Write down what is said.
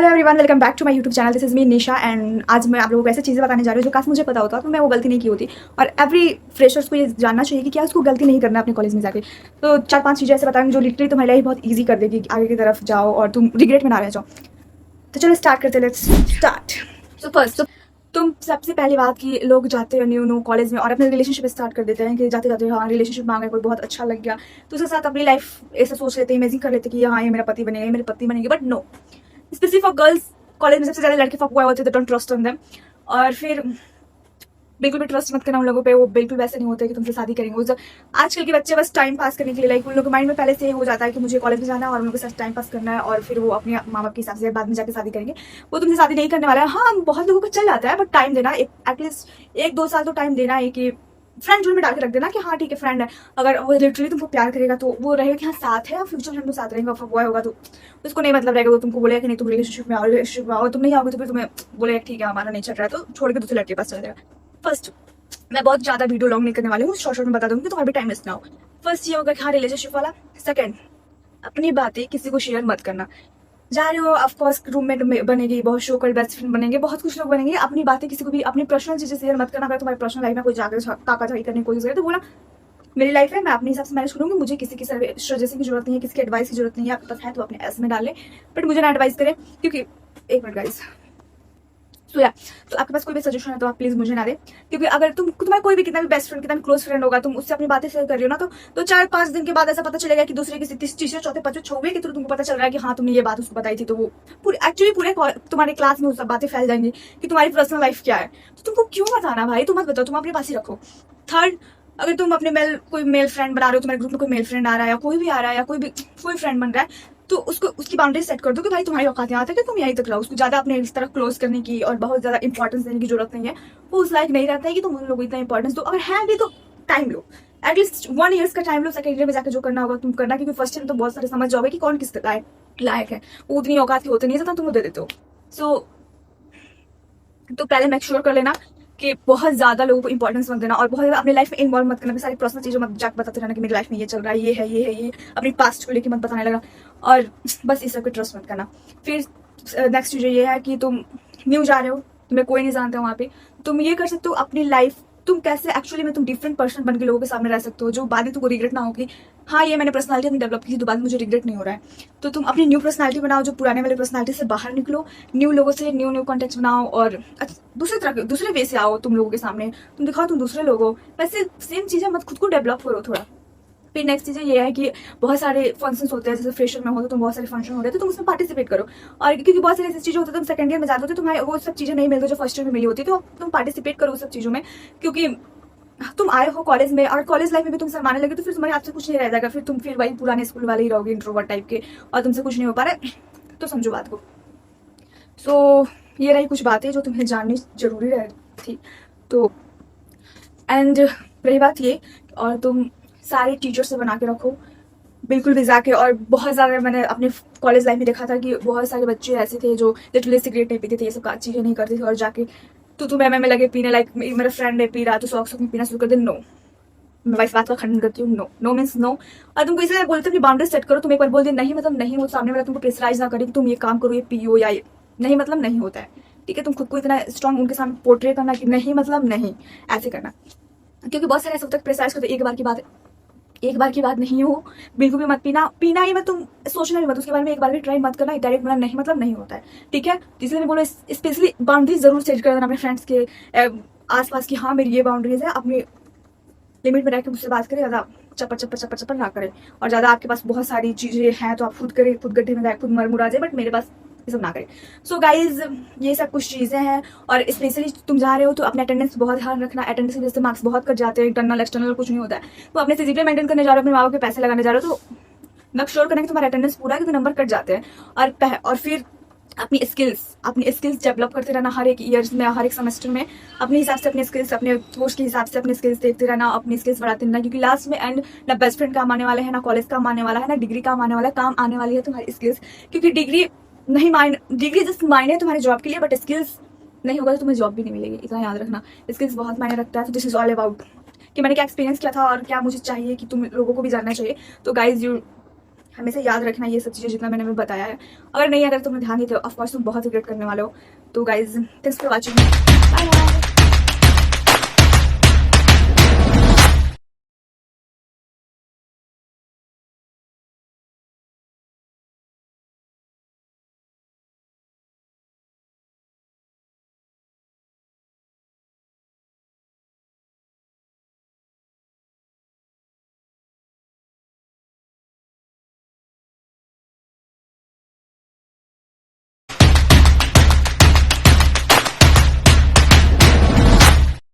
Hello everyone, welcome back to my YouTube channel. This is me Nisha and आज मैं आप लोगों को ऐसी चीज़ें बताने जा रही हूँ जो काश मुझे पता होता तो मैं वो गलती नहीं की होती। और एवरी फ्रेशर्स को ये जानना चाहिए कि क्या उसको गलती नहीं करना अपने कॉलेज में जाके। तो 4-5 चीज़ें ऐसे बताऊंगी जो लिटरली तुम्हारी लाइफ बहुत ईजी कर देगी कि आगे की तरफ जाओ और तुम रिग्रेट में ना रह जाओ। तो चलो स्टार्ट करते, लेट्स स्टार्ट। सो फर्स्ट, तुम सबसे पहली बात कि लोग जाते हैं न्यू न्यू कॉलेज में और अपने रिलेशनशिप स्टार्ट कर देते हैं कि जाते जाते हाँ रिलेशनशिप मांगे, कोई बहुत अच्छा लग गया तो उसके साथ अपनी लाइफ ऐसा सोच लेते हैं, इमेजिन कर लेते हैं कि हाँ ये मेरा पति बनेगा, ये मेरी पत्नी बनेगी। But no, specially for girls, college में सबसे ज्यादा लड़के फक हुए होते हैं, डोंट ट्रस्ट ऑन देम। और फिर बिल्कुल भी ट्रस्ट मत करना उन लोगों पे, वो बिल्कुल वैसे नहीं होते कि तुमसे शादी करेंगे। वो आजकल के बच्चे बस टाइम पास करने के लिए, लाइक उन लोगों के माइंड में पहले से ये हो जाता है कि मुझे कॉलेज में जाना है और उन लोगों के साथ टाइम पास करना है और फिर वो अपने माँ बाप के हिसाब से बाद में जाकर शादी करेंगे। वो तुमसे शादी नहीं करने वाला है। हाँ, बहुत लोगों को चल जाता है, बट टाइम देना, एटलीस्ट 1-2 साल तो टाइम देना है कि फ्रेंड जोन में डाल के रख देना कि हाँ ठीक है फ्रेंड है। अगर वो लिटरली तुमको प्यार करेगा तो वो रहेगा कि हाँ साथ है और फ्यूचर में हम लोग साथ रहेंगे। और बॉय होगा तो उसको नहीं मतलब रहेगा, वो तुमको बोलेगा कि नहीं तुम रिलेशनशिप में आओ, रिलेशनशिप में आओ, तुम नहीं आओगे तो फिर तुम्हें बोलेगा ठीक है हमारा नहीं चल रहा है, तो छोड़ के दूसरे लड़के के पास चल जाएगा। फर्स्ट, मैं बहुत ज्यादा वीडियो लॉन्ग नहीं करने वाली हूँ, शॉर्ट शॉर्ट में बता दूंगी तुम्हारा भी टाइम वेस्ट ना हो। फर्स्ट ये होगा कि हाँ रिलेशनशिप वाला। सेकंड, अपनी बातें किसी को शेयर मत करना। जा रहे हो ऑफकोर्स रूममेट बनेगी, बहुत शो कॉल्ड बेस्ट फ्रेंड बनेंगे, बहुत कुछ लोग बनेंगे। अपनी बातें किसी को भी अपनी पर्सनल चीजें शेयर मत करना। अगर तुम्हारी पर्सनल लाइफ में कोई जाकर ताकाझाई करने की कोशिश करे तो बोला मेरी लाइफ है, मैं अपने हिसाब से मैनेज करूंगी, मुझे किसी की सजेशन की जरूरत नहीं है, किसी की एडवाइस की जरूरत नहीं है। आपके पास है तो अपने ऐसे में डालें, बट मुझे ना एडवाइस करें क्योंकि एक मिनट गाइस। तो आपके पास कोई भी सजेशन है तो आप प्लीज मुझे ना दे, क्योंकि अगर तुम्हारा कोई भी कितना भी बेस्ट फ्रेंड, कितना भी क्लोज फ्रेंड होगा, तुम उससे अपनी बातें शेयर कर रही हो ना तो 4-5 दिन के बाद ऐसा पता चलेगा कि दूसरे किसी तीसरे चौथे पांचवें छवे के थ्रू तुमको पता चल रहा है कि हाँ तुमने ये बात उसको बताई थी, तो वो पूरे तुम्हारे क्लास में सब बातें फैल जाएंगी कि तुम्हारी पर्सनल लाइफ क्या है। तो तुमको क्यों बताना भाई, तुम मत बताओ, तुम अपने पास ही रखो। थर्ड, अगर तुम अपने कोई मेल फ्रेंड बना रहे हो, तुम्हारे ग्रुप में कोई मेल फ्रेंड आ रहा है या कोई भी आ रहा है या कोई फ्रेंड बन रहा है, तो उसको उसकी बाउंड्री सेट कर दो कि भाई तुम्हारी औकात यहाँ तक है, तुम यहीं तक रहो। उसको ज्यादा अपने इस तरह क्लोज करने की और बहुत ज्यादा इंपॉर्टेंस देने की जरूरत नहीं है। वो उस लायक नहीं रहता है कि तुम उन लोगों को इतना इंपॉर्टेंस दो। अगर है भी तो टाइम लो, एटलीस्ट 1 ईयर्स का टाइम लो। सेकंड ईयर में जाकर जो करना होगा तुम करना, क्योंकि फर्स्ट ईयर में तो बहुत सारे समझ जाओगे कि कौन किस लायक है। वो उतनी औकात के होते नहीं है, तुम दे देते हो। सो तो पहले मेक श्योर कर लेना कि बहुत ज्यादा लोगों को इंपॉर्टेंस मत देना और बहुत ज्यादा अपनी लाइफ में इन्वॉल्व मत करना। सारी पर्सनल चीजों मत जाकर बताते रहना कि मेरी लाइफ में ये चल रहा है, ये है, ये है, ये अपनी पास्ट को लेकर मत बताने लगा। और बस इस सब पे ट्रस्ट मत करना। फिर नेक्स्ट चीज ये है कि तुम न्यू जा रहे हो, तुम्हें कोई नहीं जानता वहाँ पे, तुम ये कर सकते हो अपनी लाइफ तुम कैसे एक्चुअली में तुम डिफरेंट पर्सन बन के लोगों के सामने रह सकते हो, जो बाद में तुमको रिग्रेट ना हो कि हाँ ये मैंने पर्सनालिटी अपनी डेवलप की थी तो बाद में मुझे रिग्रेट नहीं हो रहा है। तो तुम अपनी न्यू पर्सनालिटी बनाओ, जो पुराने वाले पर्सनालिटी से बाहर निकलो, न्यू लोगों से न्यू कॉन्टेक्ट बनाओ और दूसरे वे से आओ तुम लोगों के सामने, तुम दिखाओ तुम दूसरे लोग हो। वैसे सेम चीजें मत खुद को डेवलप करो थोड़ा। फिर नेक्स्ट चीज़ ये है कि बहुत सारे फंक्शंस होते हैं, जैसे फ्रेशर में हो तो तुम बहुत सारे फंक्शन हो रहे हैं तो तुम उसमें पार्टिसिपेट करो। और क्योंकि बहुत सारी ऐसी चीज़ें होती है तुम सेकंड ईयर में जाते हो तो तुम्हारे वो सब चीज़ें नहीं मिलती जो फर्स्ट ईयर में मिली होती, तो तुम पार्टिसिपेट करो उस सब चीज़ों में। क्योंकि तुम आए हो कॉलेज में और कॉलेज लाइफ में भी तुम शर्माने लगे तो फिर तुम्हारे हाथ से कुछ नहीं रह जाएगा, फिर तुम फिर वही पुराने स्कूल वाले ही रहोगे, इंट्रोवर्ट टाइप के, और तुमसे कुछ नहीं हो पा रहा है। तो समझो बात को। सो ये रही कुछ बातें जो तुम्हें जाननी जरूरी रह थी। तो एंड रही बात ये, और तुम सारे टीचर से बना के रखो बिल्कुल भी जाके। और बहुत ज़्यादा मैंने अपने कॉलेज लाइफ में देखा था कि बहुत सारे बच्चे ऐसे थे जो लिटरली सिगरेट नहीं पीते थे, ये सब चीज़ें नहीं करते थे, और जाके तो तुम एम में लगे पीने, लाइक मेरा फ्रेंड है पी रहा तो शौक में पीना शुरू कर दे। नो, मैं वाइस बात का खंडन करती हूँ। No, no means no. और तुमको इसलिए बोलते अपनी बाउंड्री सेट करो। तुम एक बार बोल दे नहीं मतलब नहीं, वो सामने वाला तुमको प्रेशराइज ना करे कि तुम ये काम करो, ये पियो या ये नहीं मतलब नहीं होता है। ठीक है, तुम खुद को इतना स्ट्रॉन्ग उनके सामने पोर्ट्रे करना कि नहीं मतलब नहीं, ऐसे करना। क्योंकि बहुत सारे ऐसे तक प्रेशराइज करते, एक बार की बात नहीं हो, बिल्कुल भी मत पीना ही मत, तुम सोचना भी मत उसके बारे में, एक बार भी ट्राई मत करना। डायरेक्ट बोला नहीं मतलब नहीं होता है। ठीक है, इसलिए मैं बोलो स्पेशली बाउंड्रीज जरूर सेट कर देना अपने फ्रेंड्स के आसपास की हाँ मेरी ये बाउंड्रीज है, अपनी लिमिट में रह के मुझसे बात करें, ज़्यादा चप्पल ना करें। और ज़्यादा आपके पास बहुत सारी चीज़ें हैं तो आप खुद करें, खुद गड्ढे में जाए, खुद मर मुरा जाए, बट मेरे पास ये सब ना करें। सो गाइज ये सब कुछ चीज़ें हैं। और स्पेशली तुम जा रहे हो तो अपने अटेंडेंस बहुत ध्यान रखना। अटेंडेंस की वजह से मार्क्स बहुत कट जाते हैं, इंटरनल एक्सटर्नल कुछ नहीं होता है। तो अपने फिजिकली मेंटेन करने जा रहे हो, अपने माँ बाप के पैसे लगाने जा रहे हो, तो मेक श्योर करना कि तुम्हारा अटेंडेंस पूरा है, क्योंकि नंबर कट जाते हैं। और फिर अपनी स्किल्स डेवलप करते रहना हर एक ईयर्स में, हर एक सेमेस्टर में अपने हिसाब से अपने स्किल्स, अपने कोर्स के हिसाब से अपने स्किल्स देखते रहना, अपनी स्किल्स बढ़ाते रहना। क्योंकि लास्ट में एंड ना बेस्ट फ्रेंड काम आने वाला है, ना कॉलेज काम आने वाला है, ना डिग्री काम आने वाला है, काम आने वाली है तुम्हारी स्किल्स। क्योंकि डिग्री जस्ट मायने तुम्हारे जॉब के लिए, बट स्किल्स नहीं होगा तो तुम्हें जॉब भी नहीं मिलेगी, इतना याद रखना। स्किल्स बहुत मायने रखता है। तो दिस इज ऑल अबाउट कि मैंने क्या एक्सपीरियंस किया था और क्या मुझे चाहिए कि तुम लोगों को भी जानना चाहिए। तो गाइज हमेशा याद रखना ये सब चीज़ें जितना मैंने भी बताया है। अगर नहीं, अगर तुमने ध्यान नहीं तो ऑफकोर्स तुम बहुत रिग्रेट करने वाले हो। तो guys thanks for watching, bye bye.